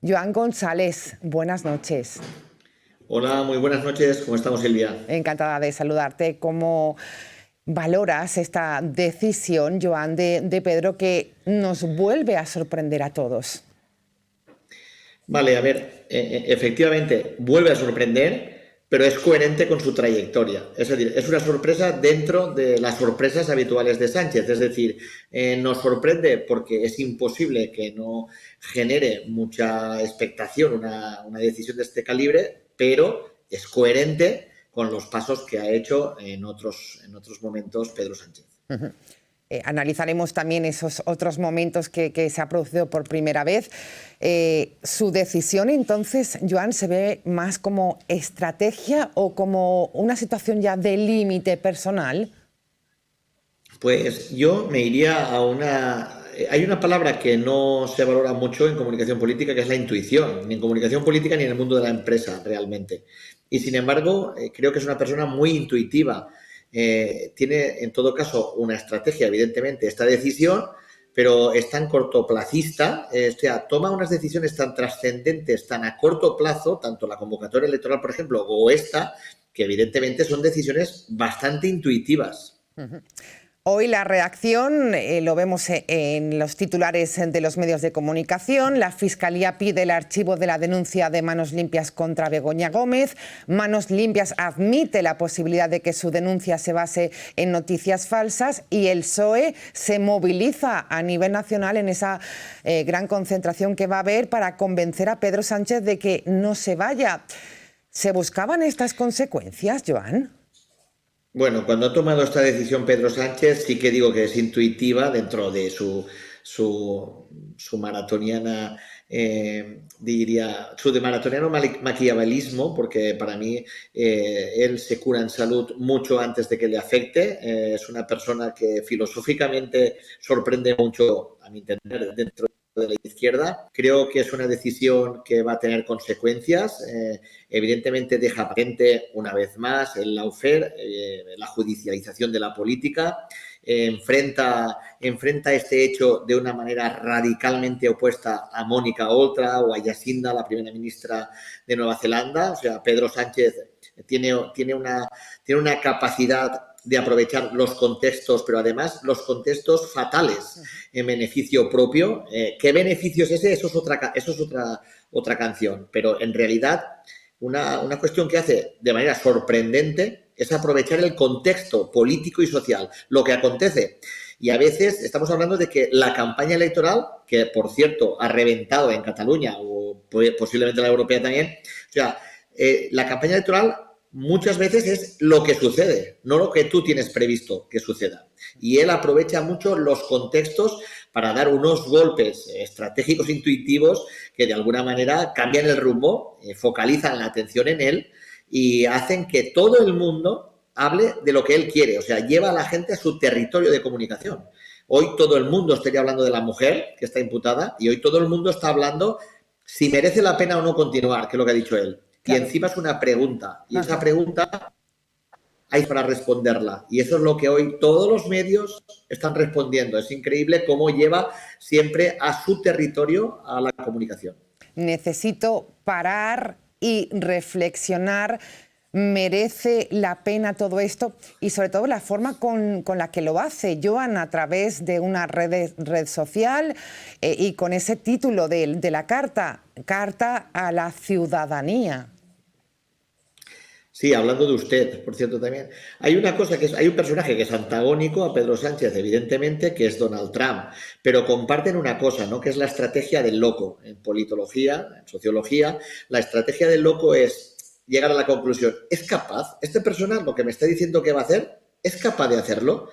Joan González, buenas noches. Hola, muy buenas noches. ¿Cómo estamos, Silvia? Encantada de saludarte. ¿Cómo valoras esta decisión, Joan, de Pedro, que nos vuelve a sorprender a todos? Vale, a ver, efectivamente vuelve a sorprender, pero es coherente con su trayectoria. Es decir, es una sorpresa dentro de las sorpresas habituales de Sánchez. Es decir, nos sorprende porque es imposible que no genere mucha expectación una decisión de este calibre, pero es coherente con los pasos que ha hecho en otros momentos Pedro Sánchez. Uh-huh. Analizaremos también esos otros momentos que se ha producido por primera vez. ¿Su decisión entonces, Joan, se ve más como estrategia o como una situación ya de límite personal? Pues yo me iría a una... Hay una palabra que no se valora mucho en comunicación política, que es la intuición, ni en comunicación política ni en el mundo de la empresa realmente. Y sin embargo, creo que es una persona muy intuitiva. Tiene en todo caso una estrategia, evidentemente, esta decisión, pero es tan cortoplacista, o sea, toma unas decisiones tan trascendentes, tan a corto plazo, tanto la convocatoria electoral, por ejemplo, o esta, que evidentemente son decisiones bastante intuitivas. Uh-huh. Hoy la reacción lo vemos en los titulares de los medios de comunicación. La Fiscalía pide el archivo de la denuncia de Manos Limpias contra Begoña Gómez. Manos Limpias admite la posibilidad de que su denuncia se base en noticias falsas y el PSOE se moviliza a nivel nacional en esa gran concentración que va a haber para convencer a Pedro Sánchez de que no se vaya. ¿Se buscaban estas consecuencias, Joan? Bueno, cuando ha tomado esta decisión Pedro Sánchez, sí que digo que es intuitiva dentro de su maratoniana, diría, su de maratoniano maquiavelismo, porque para mí él se cura en salud mucho antes de que le afecte. Es una persona que filosóficamente sorprende mucho, a mi entender, dentro de la izquierda. Creo que es una decisión que va a tener consecuencias. Evidentemente deja patente una vez más el lawfare, la judicialización de la política. Enfrenta este hecho de una manera radicalmente opuesta a Mónica Oltra o a Jacinda, la primera ministra de Nueva Zelanda. O sea, Pedro Sánchez tiene una capacidad de aprovechar los contextos, pero además los contextos fatales en beneficio propio. ¿Qué beneficio es ese? Eso es otra canción. Pero en realidad, una cuestión que hace de manera sorprendente es aprovechar el contexto político y social, lo que acontece. Y a veces estamos hablando de que la campaña electoral, que por cierto ha reventado en Cataluña o posiblemente en la europea también, o sea, la campaña electoral muchas veces es lo que sucede, no lo que tú tienes previsto que suceda. Y él aprovecha mucho los contextos para dar unos golpes estratégicos intuitivos que de alguna manera cambian el rumbo, focalizan la atención en él y hacen que todo el mundo hable de lo que él quiere, o sea, lleva a la gente a su territorio de comunicación. Hoy todo el mundo estaría hablando de la mujer que está imputada y hoy todo el mundo está hablando si merece la pena o no continuar, que es lo que ha dicho él. Y Claro. encima es una pregunta. Y esa pregunta hay para responderla. Y eso es lo que hoy todos los medios están respondiendo. Es increíble cómo lleva siempre a su territorio a la comunicación. Necesito parar y reflexionar. ¿Merece la pena todo esto? Y sobre todo la forma con la que lo hace Joan, a través de una red social y con ese título de la carta a la ciudadanía. Sí, hablando de usted, por cierto, también. Hay una cosa hay un personaje que es antagónico a Pedro Sánchez, evidentemente, que es Donald Trump, pero comparten una cosa, ¿no? Que es la estrategia del loco. En politología, en sociología, la estrategia del loco es llegar a la conclusión, ¿es capaz? Este personaje, lo que me está diciendo que va a hacer, ¿es capaz de hacerlo?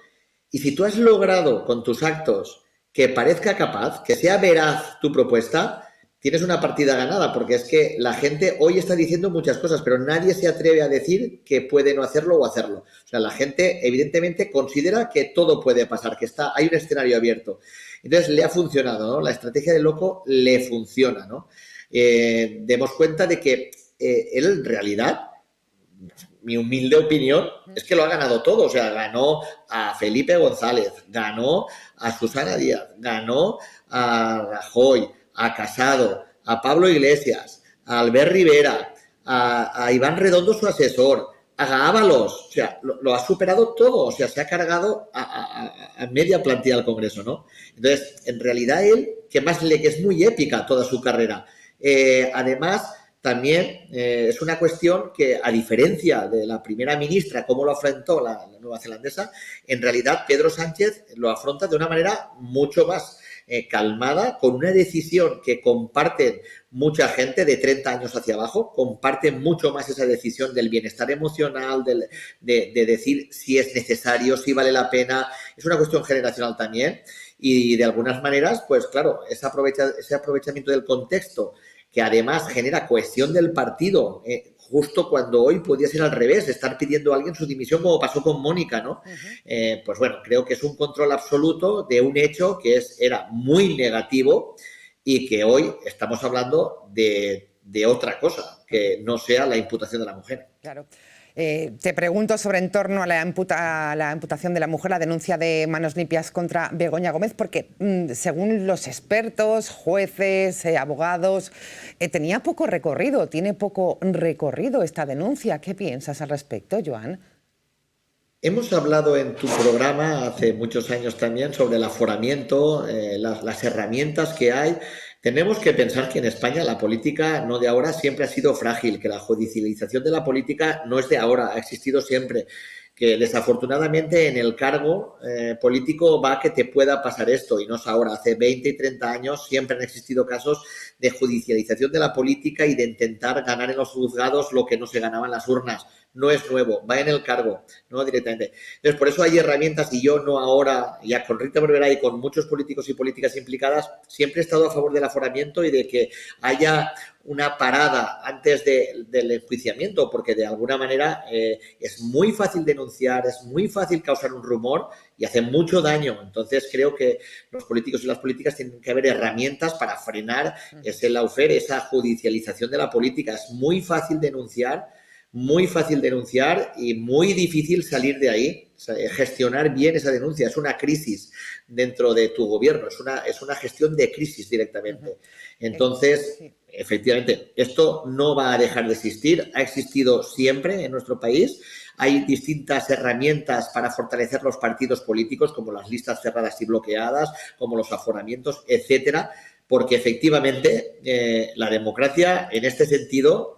Y si tú has logrado con tus actos que parezca capaz, que sea veraz tu propuesta, tienes una partida ganada, porque es que la gente hoy está diciendo muchas cosas, pero nadie se atreve a decir que puede no hacerlo o hacerlo. O sea, la gente evidentemente considera que todo puede pasar, que hay un escenario abierto. Entonces le ha funcionado, ¿no? La estrategia del loco le funciona, ¿no? Demos cuenta de que él en realidad, mi humilde opinión, es que lo ha ganado todo. O sea, ganó a Felipe González, ganó a Susana Díaz, ganó a Rajoy, a Casado, a Pablo Iglesias, a Albert Rivera, a Iván Redondo, su asesor, a Ábalos, o sea, lo ha superado todo, o sea, se ha cargado a media plantilla del Congreso, ¿no? Entonces, en realidad él, que es muy épica toda su carrera. Además, también es una cuestión que, a diferencia de la primera ministra, cómo lo afrontó la nueva zelandesa, en realidad Pedro Sánchez lo afronta de una manera mucho más calmada, con una decisión que comparten mucha gente de 30 años hacia abajo, comparten mucho más esa decisión del bienestar emocional, de decir si es necesario, si vale la pena. Es una cuestión generacional también y de algunas maneras, pues claro, ese aprovechamiento del contexto que además genera cohesión del partido, justo cuando hoy podía ser al revés, estar pidiendo a alguien su dimisión como pasó con Mónica, ¿no? Pues bueno, creo que es un control absoluto de un hecho que era muy negativo y que hoy estamos hablando de otra cosa, que no sea la imputación de la mujer. Claro. Te pregunto sobre en torno a la imputación de la mujer, la denuncia de Manos Limpias contra Begoña Gómez, porque según los expertos, jueces, abogados, tiene poco recorrido esta denuncia. ¿Qué piensas al respecto, Joan? Hemos hablado en tu programa hace muchos años también sobre el aforamiento, las herramientas que hay. Tenemos que pensar que en España la política, no de ahora, siempre ha sido frágil, que la judicialización de la política no es de ahora, ha existido siempre, que desafortunadamente en el cargo político va que te pueda pasar esto, y no es ahora, hace 20 y 30 años siempre han existido casos de judicialización de la política y de intentar ganar en los juzgados lo que no se ganaba en las urnas. No es nuevo, va en el cargo, no directamente. Entonces, por eso hay herramientas y yo no ahora, ya con Rita Barberá y con muchos políticos y políticas implicadas, siempre he estado a favor del aforamiento y de que haya una parada antes del enjuiciamiento, porque de alguna manera es muy fácil denunciar, es muy fácil causar un rumor y hace mucho daño. Entonces, creo que los políticos y las políticas tienen que haber herramientas para frenar ese lawfare, esa judicialización de la política. Es muy fácil denunciar y muy difícil salir de ahí, o sea, gestionar bien esa denuncia. Es una crisis dentro de tu gobierno, es una gestión de crisis directamente. Entonces, efectivamente, esto no va a dejar de existir, ha existido siempre en nuestro país. Hay distintas herramientas para fortalecer los partidos políticos, como las listas cerradas y bloqueadas, como los aforamientos, etcétera, porque efectivamente la democracia en este sentido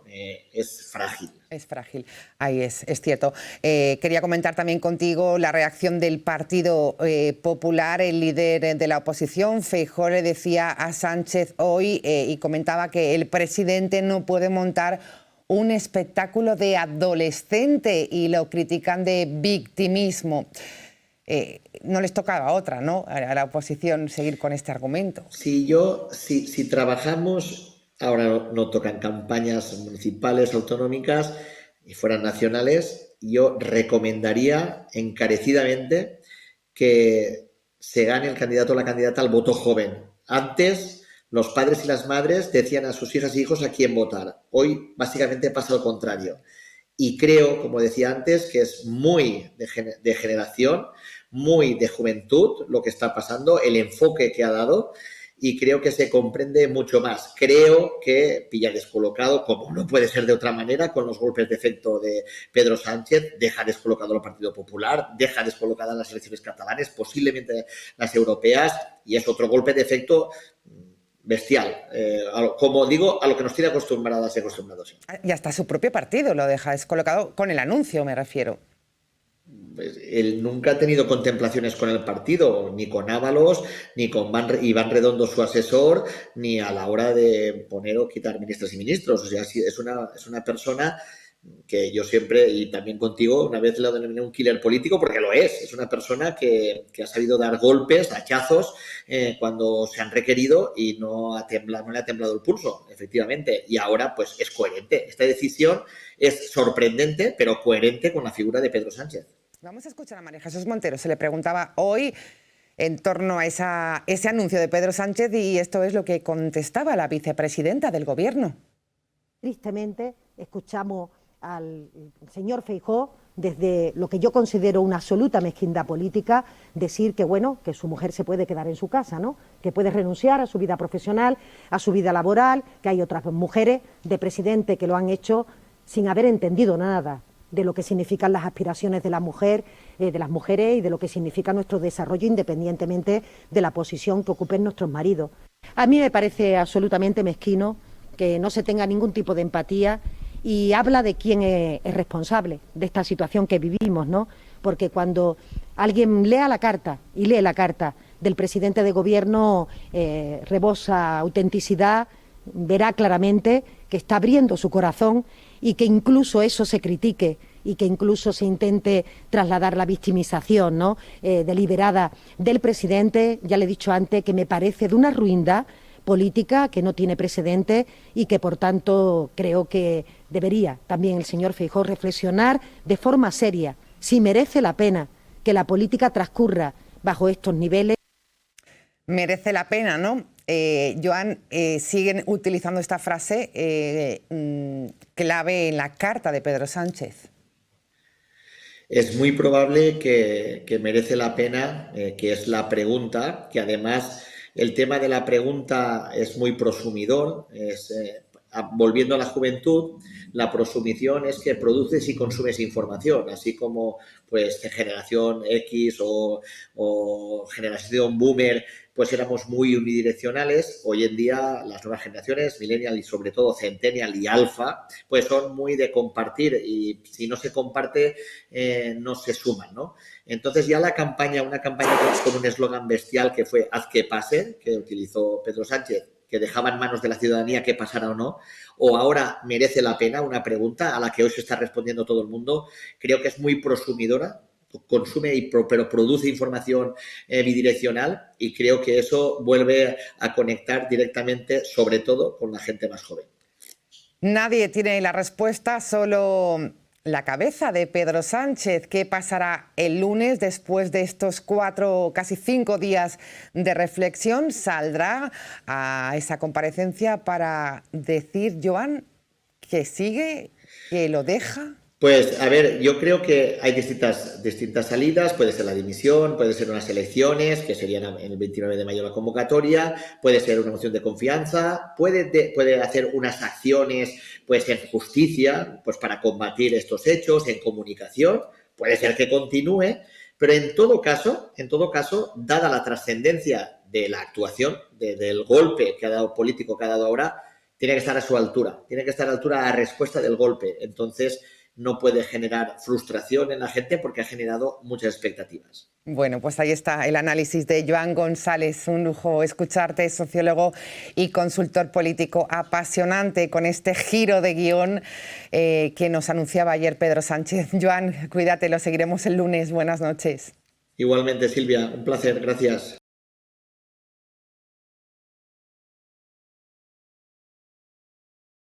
es frágil. Es frágil, ahí es cierto. Quería comentar también contigo la reacción del Partido Popular. El líder de la oposición, Feijóo, le decía a Sánchez hoy y comentaba que el presidente no puede montar un espectáculo de adolescente y lo critican de victimismo. No les tocaba otra, ¿no?, a la oposición seguir con este argumento. Si trabajamos, ahora no tocan campañas municipales, autonómicas y fueran nacionales, yo recomendaría encarecidamente que se gane el candidato o la candidata al voto joven. Antes, los padres y las madres decían a sus hijas e hijos a quién votar. Hoy, básicamente, pasa al contrario. Y creo, como decía antes, que es muy de generación, muy de juventud lo que está pasando, el enfoque que ha dado, y creo que se comprende mucho más. Creo que pilla descolocado, como no puede ser de otra manera, con los golpes de efecto de Pedro Sánchez, deja descolocado al Partido Popular, deja descolocadas las elecciones catalanas, posiblemente las europeas, y es otro golpe de efecto bestial, como digo, a lo que nos tiene acostumbrados y acostumbrados. Y hasta su propio partido lo deja descolocado con el anuncio, me refiero. Pues él nunca ha tenido contemplaciones con el partido, ni con Ábalos, ni con Iván Redondo, su asesor, ni a la hora de poner o quitar ministras y ministros. O sea, es una persona que yo siempre, y también contigo, una vez lo denominé un killer político, porque lo es. Es una persona que ha sabido dar golpes, hachazos, cuando se han requerido y no le ha temblado el pulso, efectivamente. Y ahora, pues, es coherente. Esta decisión es sorprendente, pero coherente con la figura de Pedro Sánchez. Vamos a escuchar a María Jesús Montero. Se le preguntaba hoy en torno a ese anuncio de Pedro Sánchez y esto es lo que contestaba la vicepresidenta del Gobierno. Tristemente, escuchamos al señor Feijóo desde lo que yo considero una absoluta mezquindad política, decir que, bueno, que su mujer se puede quedar en su casa, ¿no? Que puede renunciar a su vida profesional, a su vida laboral, que hay otras mujeres de presidente que lo han hecho sin haber entendido nada de lo que significan las aspiraciones de la mujer, de las mujeres y de lo que significa nuestro desarrollo independientemente de la posición que ocupen nuestros maridos. A mí me parece absolutamente mezquino que no se tenga ningún tipo de empatía y habla de quién es responsable de esta situación que vivimos, ¿no? Porque cuando alguien lea la carta y lee la carta del presidente de gobierno, rebosa autenticidad, verá claramente que está abriendo su corazón y que incluso eso se critique y que incluso se intente trasladar la victimización, ¿no? Deliberada del presidente. Ya le he dicho antes que me parece de una ruindad política que no tiene precedente y que, por tanto, creo que debería también el señor Feijóo reflexionar de forma seria si merece la pena que la política transcurra bajo estos niveles. Merece la pena, ¿no? Joan, siguen utilizando esta frase clave en la carta de Pedro Sánchez. Es muy probable que merece la pena, que es la pregunta, que además el tema de la pregunta es muy prosumidor, volviendo a la juventud, la prosumición es que produces y consumes información, así como pues generación X o generación boomer, pues éramos muy unidireccionales. Hoy en día las nuevas generaciones, millennial y sobre todo centennial y alfa, pues son muy de compartir y si no se comparte no se suman, ¿no? Entonces ya una campaña con un eslogan bestial que fue "haz que pase", que utilizó Pedro Sánchez, que dejaba en manos de la ciudadanía que pasara o no, o ahora merece la pena, una pregunta a la que hoy se está respondiendo todo el mundo, creo que es muy prosumidora, consume pero produce información bidireccional y creo que eso vuelve a conectar directamente, sobre todo, con la gente más joven. Nadie tiene la respuesta, solo la cabeza de Pedro Sánchez. ¿Qué pasará el lunes después de estos 4, casi 5 días de reflexión? ¿Saldrá a esa comparecencia para decir, Joan, que sigue, que lo deja? Pues, a ver, yo creo que hay distintas salidas. Puede ser la dimisión, puede ser unas elecciones, que serían en el 29 de mayo la convocatoria, puede ser una moción de confianza, puede hacer unas acciones pues en justicia, pues para combatir estos hechos, en comunicación, puede ser que continúe, pero en todo caso, dada la trascendencia de la actuación, del golpe que ha dado político que ha dado ahora, tiene que estar a su altura, tiene que estar a la altura de la respuesta del golpe. Entonces, no puede generar frustración en la gente porque ha generado muchas expectativas. Bueno, pues ahí está el análisis de Joan González. Un lujo escucharte, sociólogo y consultor político apasionante con este giro de guión que nos anunciaba ayer Pedro Sánchez. Joan, cuídate, lo seguiremos el lunes. Buenas noches. Igualmente, Silvia, un placer. Gracias.